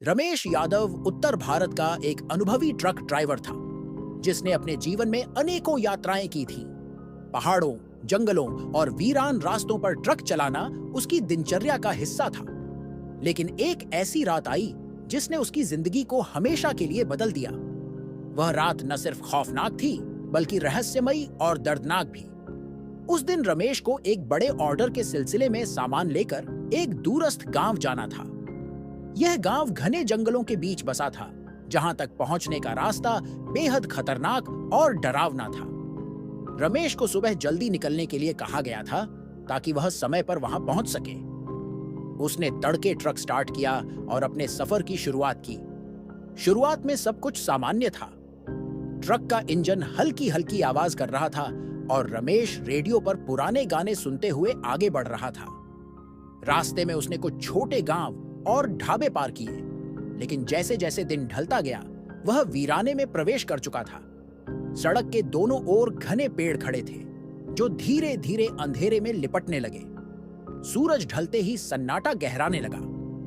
रमेश यादव उत्तर भारत का एक अनुभवी ट्रक ड्राइवर था, जिसने अपने जीवन में अनेकों यात्राएं की थीं। पहाड़ों, जंगलों और वीरान रास्तों पर ट्रक चलाना उसकी दिनचर्या का हिस्सा था। लेकिन एक ऐसी रात आई जिसने उसकी जिंदगी को हमेशा के लिए बदल दिया। वह रात न सिर्फ खौफनाक थी, बल्कि रहस्यमयी और दर्दनाक भी। उस दिन रमेश को एक बड़े ऑर्डर के सिलसिले में सामान लेकर एक दूरस्थ गांव जाना था। यह गांव घने जंगलों के बीच बसा था, जहां तक पहुंचने का रास्ता बेहद खतरनाक और डरावना था। रमेश को सुबह जल्दी निकलने के लिए कहा गया था, ताकि वह समय पर वहां पहुंच सके। उसने तड़के ट्रक स्टार्ट किया और अपने सफर की शुरुआत की। शुरुआत में सब कुछ सामान्य था। ट्रक का इंजन हल्की हल्की आवाज कर रहा था और रमेश रेडियो पर पुराने गाने सुनते हुए आगे बढ़ रहा था। रास्ते में उसने कुछ छोटे गांव और ढाबे पार किए, लेकिन जैसे जैसे दिन ढलता गया, वह वीराने में प्रवेश कर चुका था। सड़क के दोनों ओर घने पेड़ खड़े थे, जो धीरे धीरे अंधेरे में लिपटने लगे। सूरज ढलते ही सन्नाटा गहराने लगा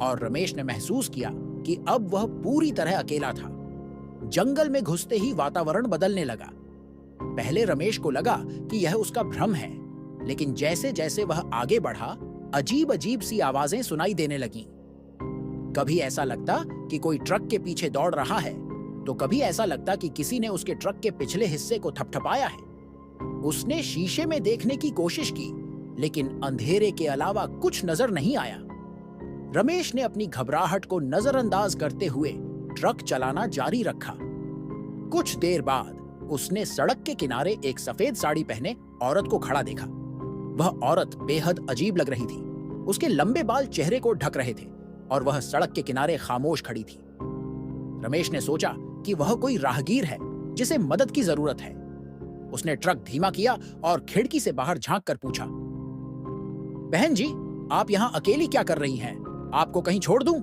और रमेश ने महसूस किया कि अब वह पूरी तरह अकेला था। जंगल में घुसते ही वातावरण बदलने लगा। पहले रमेश को लगा कि यह उसका भ्रम है, लेकिन जैसे जैसे वह आगे बढ़ा, अजीब अजीब सी आवाजें सुनाई देने लगीं। कभी ऐसा लगता कि कोई ट्रक के पीछे दौड़ रहा है, तो कभी ऐसा लगता कि किसी ने उसके ट्रक के पिछले हिस्से को थपथपाया है। उसने शीशे में देखने की कोशिश की, लेकिन अंधेरे के अलावा कुछ नजर नहीं आया। रमेश ने अपनी घबराहट को नजरअंदाज करते हुए ट्रक चलाना जारी रखा। कुछ देर बाद उसने सड़क के किनारे एक सफेद साड़ी पहने औरत को खड़ा देखा। वह औरत बेहद अजीब लग रही थी। उसके लंबे बाल चेहरे को ढक रहे थे और वह सड़क के किनारे खामोश खड़ी थी। रमेश ने सोचा कि वह कोई राहगीर है जिसे मदद की जरूरत है। उसने ट्रक धीमा किया और खिड़की से बाहर झांक कर पूछा, बहन जी, आप यहाँ अकेली क्या कर रही हैं? आपको कहीं छोड़ दूं?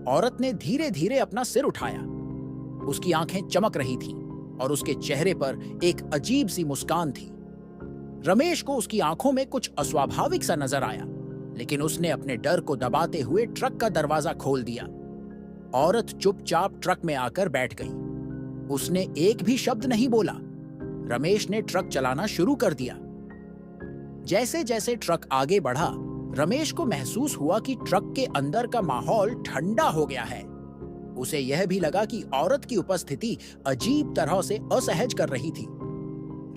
औरत ने धीरे धीरे अपना सिर उठाया। उसकी आंखें चमक रही थीं और उसके चेहरे पर एक अजीब सी मुस्कान थी। रमेश को उसकी आंखों में कुछ अस्वाभाविक सा नजर आया, लेकिन उसने अपने डर को दबाते हुए ट्रक का दरवाजा खोल दिया। औरत चुपचाप ट्रक में आकर बैठ गई। उसने एक भी शब्द नहीं बोला। रमेश ने ट्रक चलाना शुरू कर दिया। जैसे जैसे ट्रक आगे बढ़ा, रमेश को महसूस हुआ कि ट्रक के अंदर का माहौल ठंडा हो गया है। उसे यह भी लगा कि औरत की उपस्थिति अजीब तरह से असहज कर रही थी।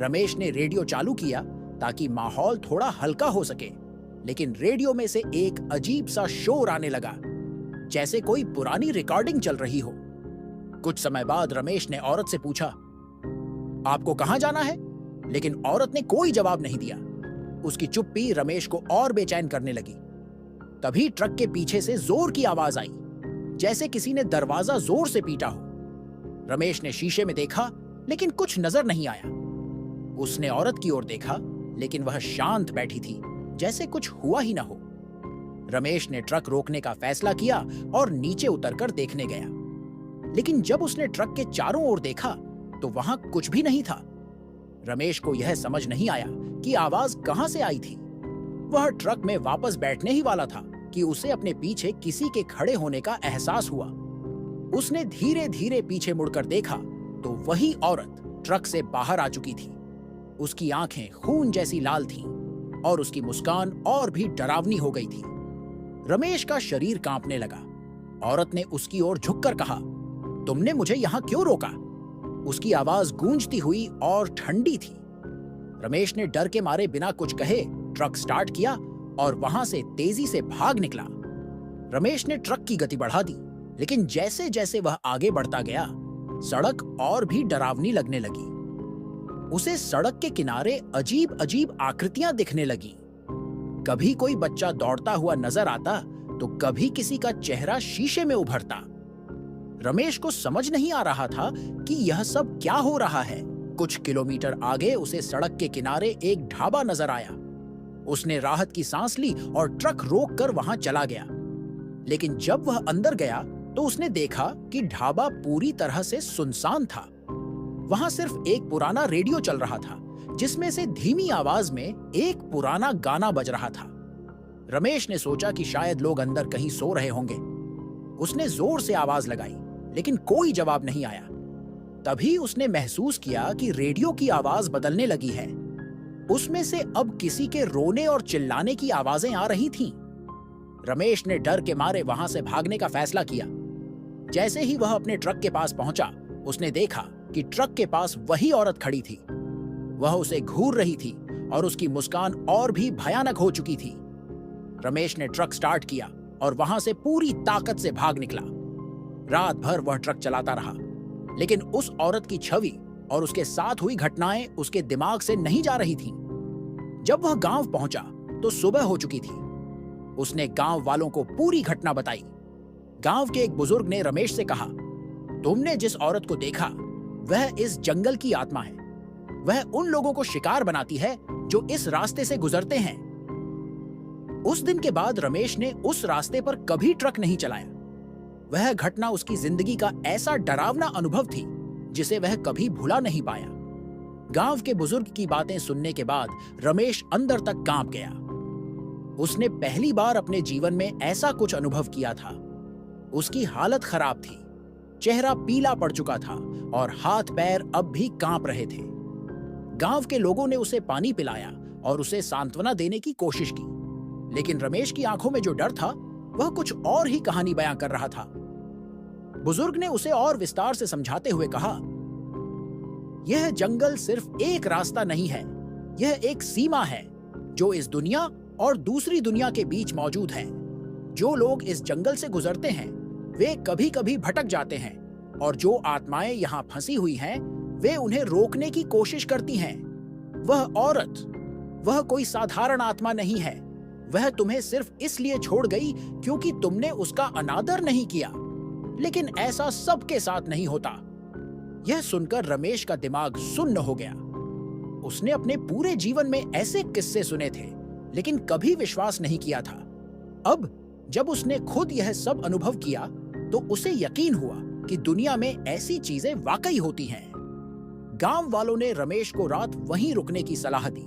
रमेश ने रेडियो चालू किया ताकि माहौल थोड़ा हल्का हो सके, लेकिन रेडियो में से एक अजीब सा शोर आने लगा, जैसे कोई पुरानी रिकॉर्डिंग चल रही हो। कुछ समय बाद रमेश ने औरत से पूछा, आपको कहां जाना है? लेकिन औरत ने कोई जवाब नहीं दिया। उसकी चुप्पी रमेश को और बेचैन करने लगी। तभी ट्रक के पीछे से जोर की आवाज आई, जैसे किसी ने दरवाजा जोर से पीटा हो। रमेश ने शीशे में देखा, लेकिन कुछ नजर नहीं आया। उसने औरत की ओर देखा, लेकिन वह शांत बैठी थी, जैसे कुछ हुआ ही ना हो। रमेश ने ट्रक रोकने का फैसला किया और नीचे उतरकर देखने गया। लेकिन जब उसने ट्रक के चारों ओर देखा, तो वहां कुछ भी नहीं था। रमेश को यह समझ नहीं आया कि आवाज कहां से आई थी। वह ट्रक में वापस बैठने ही वाला था कि उसे अपने पीछे किसी के खड़े होने का एहसास हुआ। उसने धीरे धीरे पीछे मुड़कर देखा, तो वही औरत ट्रक से बाहर आ चुकी थी। उसकी आंखें खून जैसी लाल थीं और उसकी मुस्कान और भी डरावनी हो गई थी। रमेश का शरीर कांपने लगा। औरत ने उसकी ओर झुककर कहा, तुमने मुझे यहां क्यों रोका? उसकी आवाज गूंजती हुई और ठंडी थी। रमेश ने डर के मारे बिना कुछ कहे ट्रक स्टार्ट किया और वहां से तेजी से भाग निकला। रमेश ने ट्रक की गति बढ़ा दी, लेकिन जैसे जैसे वह आगे बढ़ता गया, सड़क और भी डरावनी लगने लगी। उसे सड़क के किनारे अजीब अजीब आकृतियां दिखने लगीं। कभी कोई बच्चा दौड़ता हुआ नजर आता, तो कभी किसी का चेहरा शीशे में उभरता। रमेश को समझ नहीं आ रहा था कि यह सब क्या हो रहा है। कुछ किलोमीटर आगे उसे सड़क के किनारे एक ढाबा नजर आया। उसने राहत की सांस ली और ट्रक रोककर वहां चला गया। लेकिन जब वह अंदर गया, तो उसने देखा कि ढाबा पूरी तरह से सुनसान था। वहां सिर्फ एक पुराना रेडियो चल रहा था, जिसमें से धीमी आवाज में एक पुराना गाना बज रहा था। रमेश ने सोचा कि शायद लोग अंदर कहीं सो रहे होंगे। उसने जोर से आवाज लगाई, लेकिन कोई जवाब नहीं आया। तभी उसने महसूस किया कि रेडियो की आवाज बदलने लगी है। उसमें से अब किसी के रोने और चिल्लाने की आवाजें आ रही थीं। रमेश ने डर के मारे वहां से भागने का फैसला किया। जैसे ही वह अपने ट्रक के पास पहुंचा, उसने देखा कि ट्रक के पास वही औरत खड़ी थी। वह उसे घूर रही थी और उसकी मुस्कान और भी भयानक हो चुकी थी। रमेश ने ट्रक स्टार्ट किया और वहां से पूरी ताकत से भाग निकला। रात भर वह ट्रक चलाता रहा, लेकिन उस औरत की छवि और उसके साथ हुई घटनाएं उसके दिमाग से नहीं जा रही थीं। जब वह गांव पहुंचा तो सुबह हो चुकी थी। उसने गांव वालों को पूरी घटना बताई। गांव के एक बुजुर्ग ने रमेश से कहा, तुमने जिस औरत को देखा वह इस जंगल की आत्मा है। वह उन लोगों को शिकार बनाती है जो इस रास्ते से गुजरते हैं। उस दिन के बाद रमेश ने उस रास्ते पर कभी ट्रक नहीं चलाया। वह घटना उसकी जिंदगी का ऐसा डरावना अनुभव थी जिसे वह कभी भुला नहीं पाया। गांव के बुजुर्ग की बातें सुनने के बाद रमेश अंदर तक कांप गया। उसने पहली बार अपने जीवन में ऐसा कुछ अनुभव किया था। उसकी हालत खराब थी, चेहरा पीला पड़ चुका था और हाथ पैर अब भी कांप रहे थे। गांव के लोगों ने उसे पानी पिलाया और उसे सांत्वना देने की कोशिश की, लेकिन रमेश की आंखों में जो डर था वह कुछ और ही कहानी बयां कर रहा था। बुजुर्ग ने उसे और विस्तार से समझाते हुए कहा, यह जंगल सिर्फ एक रास्ता नहीं है, यह एक सीमा है जो इस दुनिया और दूसरी दुनिया के बीच मौजूद है। जो लोग इस जंगल से गुजरते हैं वे कभी कभी भटक जाते हैं, और जो आत्माएं यहाँ फंसी हुई हैं वे उन्हें रोकने की कोशिश करती हैं। वह औरत, वह कोई साधारण आत्मा नहीं है। वह तुम्हें सिर्फ इसलिए छोड़ गई क्योंकि तुमने उसका अनादर नहीं किया। लेकिन ऐसा सबके साथ नहीं होता। यह सुनकर रमेश का दिमाग सुन्न हो गया। उसने अपने पूरे जीवन में ऐसे किस्से सुने थे, लेकिन कभी विश्वास नहीं किया था। अब जब उसने खुद यह सब अनुभव किया तो उसे यकीन हुआ कि दुनिया में ऐसी चीजें वाकई होती हैं। गांव वालों ने रमेश को रात वहीं रुकने की सलाह दी,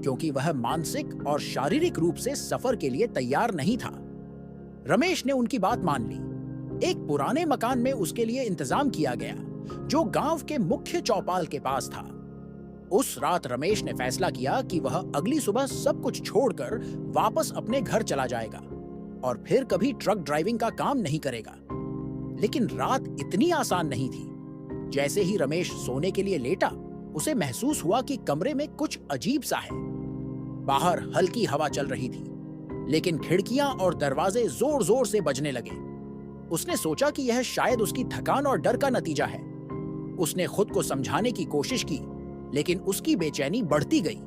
क्योंकि वह मानसिक और शारीरिक रूप से सफर के लिए तैयार नहीं था। रमेश ने उनकी बात मान ली। एक पुराने मकान में उसके लिए इंतजाम किया गया, जो गांव के मुख्य चौपाल के पास था। उस रात रमेश ने फैसला किया कि वह अगली सुबह सब कुछ छोड़कर वापस अपने घर चला जाएगा और फिर कभी ट्रक ड्राइविंग का काम नहीं करेगा। लेकिन रात इतनी आसान नहीं थी। जैसे ही रमेश सोने के लिए लेटा, उसे महसूस हुआ कि कमरे में कुछ अजीब सा है। बाहर हल्की हवा चल रही थी, लेकिन खिड़कियां और दरवाजे जोर जोर से बजने लगे। उसने सोचा कि यह शायद उसकी थकान और डर का नतीजा है। उसने खुद को समझाने की कोशिश की, लेकिन उसकी बेचैनी बढ़ती गई।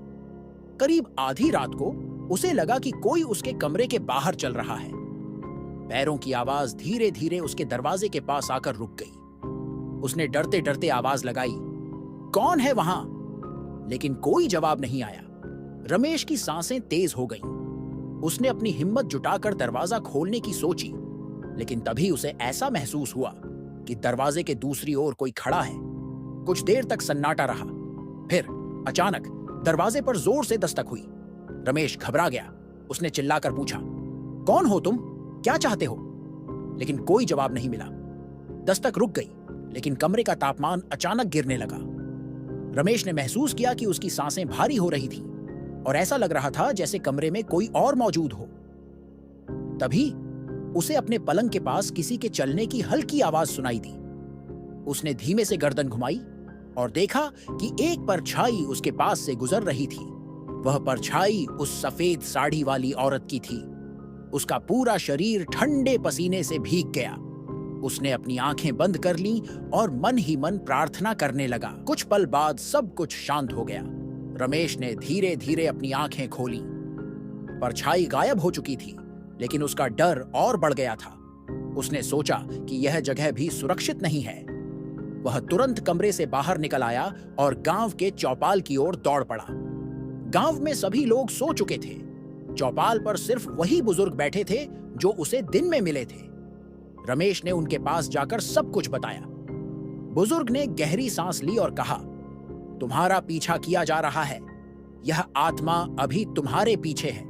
करीब आधी रात को उसे लगा कि कोई उसके कमरे के बाहर चल रहा है। पैरों की आवाज धीरे धीरे उसके दरवाजे के पास आकर रुक गई। उसने डरते डरते आवाज लगाई, कौन है वहां? लेकिन कोई जवाब नहीं आया। रमेश की सांसें तेज हो गईं। उसने अपनी हिम्मत जुटाकर दरवाजा खोलने की सोची, लेकिन तभी उसे ऐसा महसूस हुआ कि दरवाजे के दूसरी ओर कोई खड़ा है। कुछ देर तक सन्नाटा रहा। फिर अचानक दरवाजे पर जोर से दस्तक हुई। रमेश घबरा गया। उसने चिल्लाकर पूछा, कौन हो तुम? क्या चाहते हो? लेकिन कोई जवाब नहीं मिला। दस्तक रुक गई, लेकिन कमरे का तापमान अचानक गिरने लगा। रमेश ने महसूस किया कि उसकी सांसें भारी हो रही थीं और ऐसा लग रहा था जैसे कमरे में कोई और मौजूद हो। तभी उसे अपने पलंग के पास किसी के चलने की हल्की आवाज सुनाई दी। उसने धीमे से गर्दन घुमाई और देखा कि एक परछाई उसके पास से गुजर रही थी। वह परछाई उस सफेद साड़ी वाली औरत की थी। उसका पूरा शरीर ठंडे पसीने से भीग गया। उसने अपनी आंखें बंद कर लीं और मन ही मन प्रार्थना करने लगा। कुछ पल बाद सब कुछ शांत हो गया। रमेश ने धीरे धीरे अपनी आंखें खोली। परछाई गायब हो चुकी थी, लेकिन उसका डर और बढ़ गया था। उसने सोचा कि यह जगह भी सुरक्षित नहीं है। वह तुरंत कमरे से बाहर निकल आया और गांव के चौपाल की ओर दौड़ पड़ा। गांव में सभी लोग सो चुके थे। चौपाल पर सिर्फ वही बुजुर्ग बैठे थे जो उसे दिन में मिले थे। रमेश ने उनके पास जाकर सब कुछ बताया। बुजुर्ग ने गहरी सांस ली और कहा, तुम्हारा पीछा किया जा रहा है। यह आत्मा अभी तुम्हारे पीछे है।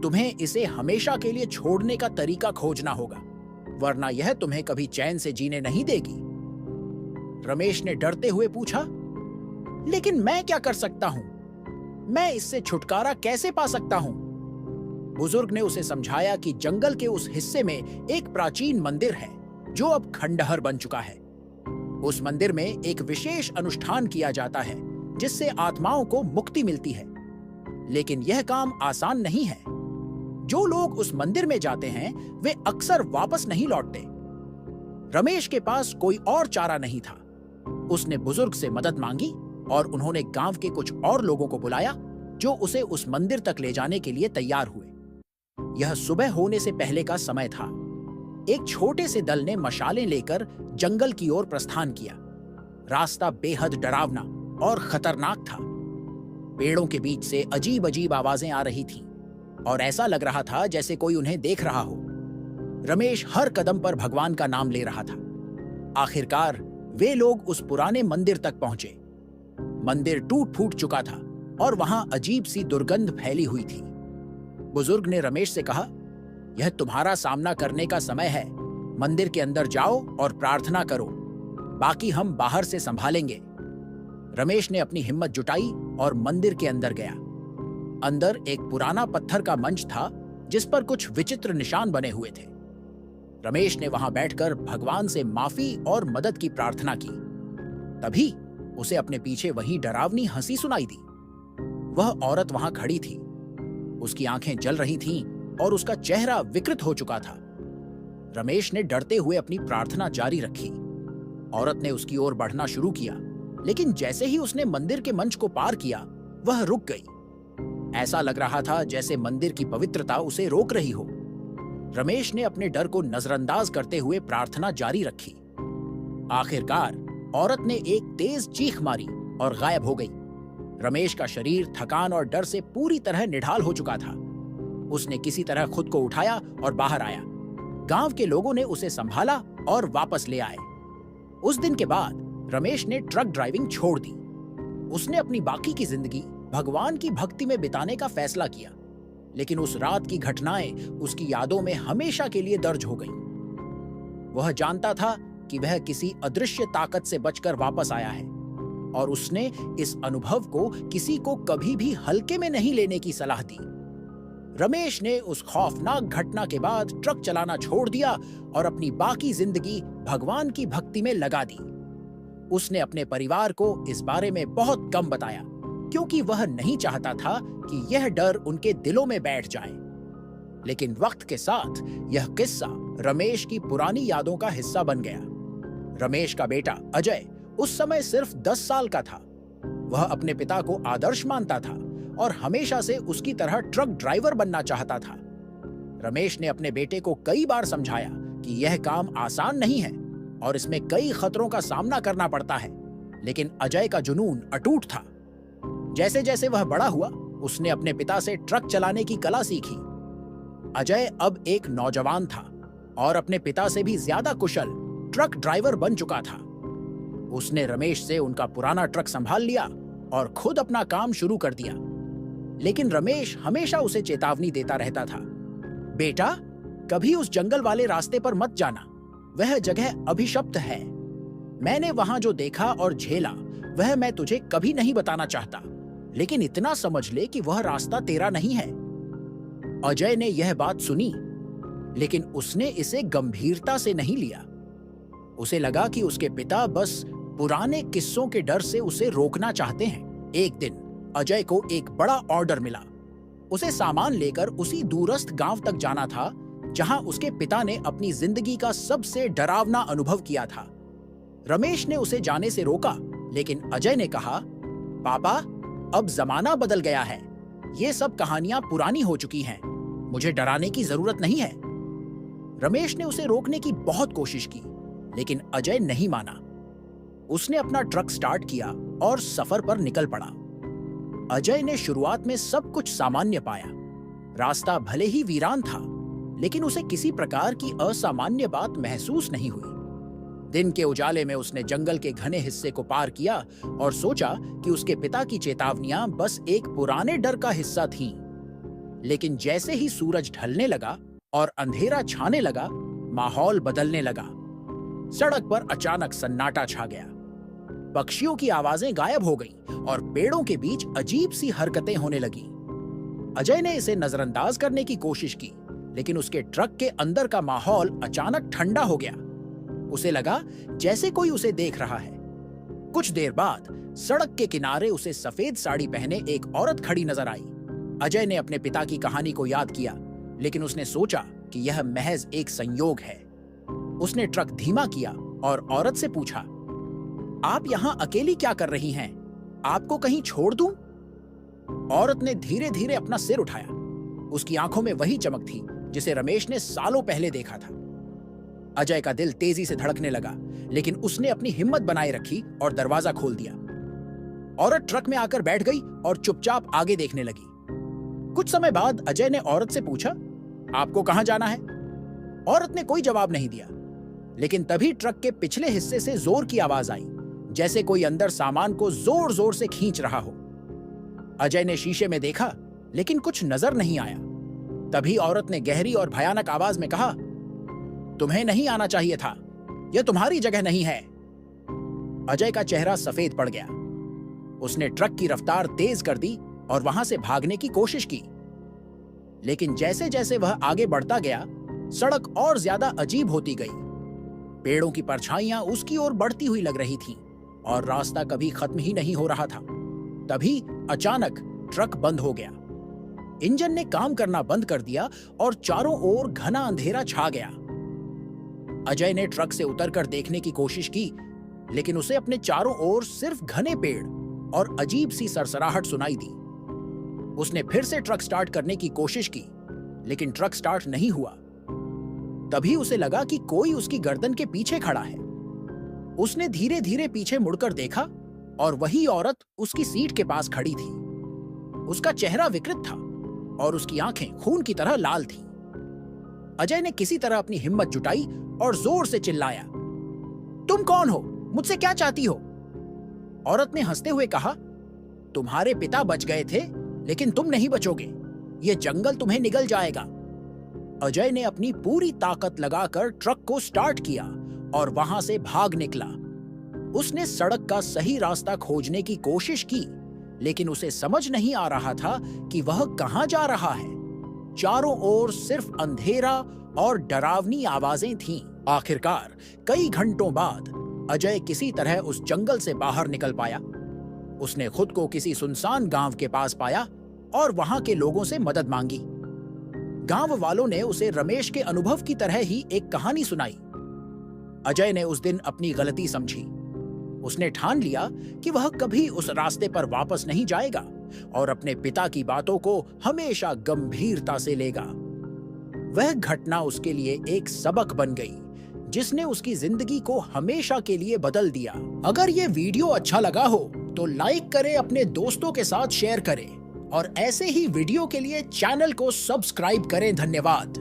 तुम्हें इसे हमेशा के लिए छोड़ने का तरीका खोजना होगा। वरना यह तुम्हें कभी चैन से जीने नहीं देगी। रमेश ने डरते हुए पूछा, लेकिन मैं क्या कर सकता हूं? मैं इससे छुटकारा कैसे पा सकता हूं? बुजुर्ग ने उसे समझाया कि जंगल के उस हिस्से में एक प्राचीन मंदिर है जो अब खंडहर बन चुका है। उस मंदिर में एक विशेष अनुष्ठान किया जाता है जिससे आत्माओं को मुक्ति मिलती है, लेकिन यह काम आसान नहीं है। जो लोग उस मंदिर में जाते हैं वे अक्सर वापस नहीं लौटते। रमेश के पास कोई और चारा नहीं था। उसने बुजुर्ग से मदद मांगी और उन्होंने गांव के कुछ और लोगों को बुलाया जो उसे उस मंदिर तक ले जाने के लिए तैयार हुए। यह सुबह होने से पहले का समय था। एक छोटे से दल ने मशालें लेकर जंगल की ओर प्रस्थान किया। रास्ता बेहद डरावना और खतरनाक था। पेड़ों के बीच से अजीब अजीब आवाजें आ रही थीं और ऐसा लग रहा था जैसे कोई उन्हें देख रहा हो। रमेश हर कदम पर भगवान का नाम ले रहा था। आखिरकार वे लोग उस पुराने मंदिर तक पहुंचे। मंदिर टूट फूट चुका था और वहां अजीब सी दुर्गंध फैली हुई थी। बुजुर्ग ने रमेश से कहा, यह तुम्हारा सामना करने का समय है। मंदिर के अंदर जाओ और प्रार्थना करो, बाकी हम बाहर से संभालेंगे। रमेश ने अपनी हिम्मत जुटाई और मंदिर के अंदर गया। अंदर एक पुराना पत्थर का मंच था जिस पर कुछ विचित्र निशान बने हुए थे। रमेश ने वहां बैठकर भगवान से माफी और मदद की प्रार्थना की। तभी उसे अपने पीछे वही डरावनी हंसी सुनाई दी। वह औरत वहां खड़ी थी। उसकी आंखें जल रही थीं और उसका चेहरा विकृत हो चुका था। रमेश ने डरते हुए अपनी प्रार्थना जारी रखी। औरत ने उसकी ओर बढ़ना शुरू किया, लेकिन जैसे ही उसने मंदिर के मंच को पार किया, वह रुक गई। ऐसा लग रहा था जैसे मंदिर की पवित्रता उसे रोक रही हो। रमेश ने अपने डर को नजरअंदाज करते हुए प्रार्थना जारी रखी। आखिरकार औरत ने एक तेज चीख मारी और गायब हो गई। रमेश का शरीर थकान और डर से पूरी तरह निढाल हो चुका था। उसने किसी तरह खुद को उठाया और बाहर आया। गांव के लोगों ने उसे संभाला और वापस ले आए। उस दिन के बाद रमेश ने ट्रक ड्राइविंग छोड़ दी। उसने अपनी बाकी की जिंदगी भगवान की भक्ति में बिताने का फैसला किया, लेकिन उस रात की घटनाएं उसकी यादों में हमेशा के लिए दर्ज हो गईं। वह जानता था कि वह किसी अदृश्य ताकत से बचकर वापस आया है और उसने इस अनुभव को किसी को कभी भी हल्के में नहीं लेने की सलाह दी। रमेश ने उस खौफनाक घटना के बाद ट्रक चलाना छोड़ दिया और अपनी बाकी जिंदगी भगवान की भक्ति में लगा दी। उसने अपने परिवार को इस बारे में बहुत कम बताया, क्योंकि वह नहीं चाहता था कि यह डर उनके दिलों में बैठ जाए। लेकिन वक्त के साथ यह किस्सा रमेश की पुरानी यादों का हिस्सा बन गया। रमेश का बेटा अजय उस समय सिर्फ 10 साल का था। वह अपने पिता को आदर्श मानता था और हमेशा से उसकी तरह ट्रक ड्राइवर बनना चाहता था। रमेश ने अपने बेटे को कई बार समझाया कि यह काम आसान नहीं है और इसमें कई खतरों का सामना करना पड़ता है, लेकिन अजय का जुनून अटूट था। जैसे जैसे वह बड़ा हुआ, उसने अपने पिता से ट्रक चलाने की कला सीखी। अजय अब एक नौजवान था और अपने पिता से भी ज्यादा कुशल ट्रक ड्राइवर बन चुका था। उसने रमेश से उनका पुराना ट्रक संभाल लिया और खुद अपना काम शुरू कर दिया। लेकिन रमेश हमेशा उसे चेतावनी देता रहता था, बेटा, कभी उस जंगल वाले रास्ते पर मत जाना, वह जगह अभिशप्त है। मैंने वहां जो देखा और झेला वह मैं तुझे कभी नहीं बताना चाहता, लेकिन इतना समझ ले कि वह रास्ता तेरा नहीं है। अजय ने यह बात सुनी, लेकिन उसने इसे गंभीरता से नहीं लिया। उसे लगा कि उसके पिता बस पुराने किस्सों के डर से उसे रोकना चाहते हैं। एक दिन अजय को एक बड़ा ऑर्डर मिला। उसे सामान लेकर उसी दूरस्थ गांव तक जाना था जहां उसके पिता ने अपनी जिंदगी का सबसे डरावना अनुभव किया था। रमेश ने उसे जाने से रोका, लेकिन अजय ने कहा, पापा, अब जमाना बदल गया है। ये सब कहानियां पुरानी हो चुकी हैं। मुझे डराने की जरूरत नहीं है। रमेश ने उसे रोकने की बहुत कोशिश की, लेकिन अजय नहीं माना। उसने अपना ट्रक स्टार्ट किया और सफर पर निकल पड़ा। अजय ने शुरुआत में सब कुछ सामान्य पाया। रास्ता भले ही वीरान था, लेकिन उसे किसी प्रकार की असामान्य बात महसूस नहीं हुई। दिन के उजाले में उसने जंगल के घने हिस्से को पार किया और सोचा कि उसके पिता की चेतावनियां बस एक पुराने डर का हिस्सा थीं। लेकिन जैसे ही सूरज ढलने लगा और अंधेरा छाने लगा, माहौल बदलने लगा। सड़क पर अचानक सन्नाटा छा गया। पक्षियों की आवाजें गायब हो गईं और पेड़ों के बीच अजीब सी हरकतें होने लगीं। अजय ने इसे नजरअंदाज करने की कोशिश की, लेकिन उसके ट्रक के अंदर का माहौल अचानक ठंडा हो गया। उसे लगा जैसे कोई उसे देख रहा है। कुछ देर बाद सड़क के किनारे उसे सफेद साड़ी पहने एक औरत खड़ी नजर आई। अजय ने अपने पिता की कहानी को याद किया, लेकिन उसने सोचा कि यह महज एक संयोग है। उसने ट्रक धीमा किया और औरत से पूछा, आप यहां अकेली क्या कर रही हैं? आपको कहीं छोड़ दूं? औरत ने धीरे धीरे अपना सिर उठाया। उसकी आंखों में वही चमक थी जिसे रमेश ने सालों पहले देखा था। अजय का दिल तेजी से धड़कने लगा, लेकिन उसने अपनी हिम्मत बनाए रखी और दरवाजा खोल दिया। औरत ट्रक में आकर बैठ गई और चुपचाप आगे देखने लगी। कुछ समय बाद अजय ने औरत से पूछा, आपको कहां जाना है? औरत ने कोई जवाब नहीं दिया, लेकिन तभी ट्रक के पिछले हिस्से से जोर की आवाज आई, जैसे कोई अंदर सामान को जोर जोर से खींच रहा हो। अजय ने शीशे में देखा, लेकिन कुछ नजर नहीं आया। तभी औरत ने गहरी और भयानक आवाज में कहा, तुम्हें नहीं आना चाहिए था, यह तुम्हारी जगह नहीं है। अजय का चेहरा सफेद पड़ गया। उसने ट्रक की रफ्तार तेज कर दी और वहां से भागने की कोशिश की, लेकिन जैसे जैसे वह आगे बढ़ता गया, सड़क और ज्यादा अजीब होती गई। पेड़ों की परछाइयां उसकी ओर बढ़ती हुई लग रही थीं और रास्ता कभी खत्म ही नहीं हो रहा था। तभी अचानक ट्रक बंद हो गया। इंजन ने काम करना बंद कर दिया और चारों ओर घना अंधेरा छा गया। अजय ने ट्रक से उतरकर देखने की कोशिश की, लेकिन उसे अपने चारों ओर सिर्फ घने पेड़ और अजीब सी सरसराहट सुनाई दी। उसने फिर से ट्रक स्टार्ट करने की कोशिश की, लेकिन ट्रक स्टार्ट नहीं हुआ। तभी उसे लगा कि कोई उसकी गर्दन के पीछे खड़ा है। उसने धीरे धीरे पीछे मुड़कर देखा और वही औरत उसकी सीट के पास खड़ी थी। उसका चेहरा विकृत था और उसकी आंखें खून की तरह लाल थीं। अजय ने किसी तरह अपनी हिम्मत जुटाई और जोर से चिल्लाया, तुम कौन हो? मुझसे क्या चाहती हो? औरत ने हंसते हुए कहा, तुम्हारे पिता बच गए थे, लेकिन तुम नहीं बचोगे। यह जंगल तुम्हें निगल जाएगा। अजय ने अपनी पूरी ताकत लगाकर ट्रक को स्टार्ट किया और वहां से भाग निकला। उसने सड़क का सही रास्ता खोजने की कोशिश की, लेकिन उसे समझ नहीं आ रहा था कि वह कहां जा रहा है। चारों ओर सिर्फ अंधेरा और डरावनी आवाजें थीं। आखिरकार कई घंटों बाद अजय किसी तरह उस जंगल से बाहर निकल पाया। उसने खुद को किसी सुनसान गांव के पास पाया और वहां के लोगों से मदद मांगी। गांव वालों ने उसे रमेश के अनुभव की तरह ही एक कहानी सुनाई। अजय ने उस दिन अपनी गलती समझी। उसने ठान लिया कि वह कभी उस रास्ते पर वापस नहीं जाएगा और अपने पिता की बातों को हमेशा गंभीरता से लेगा। वह घटना उसके लिए एक सबक बन गई, जिसने उसकी जिंदगी को हमेशा के लिए बदल दिया। अगर ये वीडियो अच्छा लगा हो तो लाइक करें, अपने दोस्तों के साथ शेयर करें और ऐसे ही वीडियो के लिए चैनल को सब्सक्राइब करें। धन्यवाद।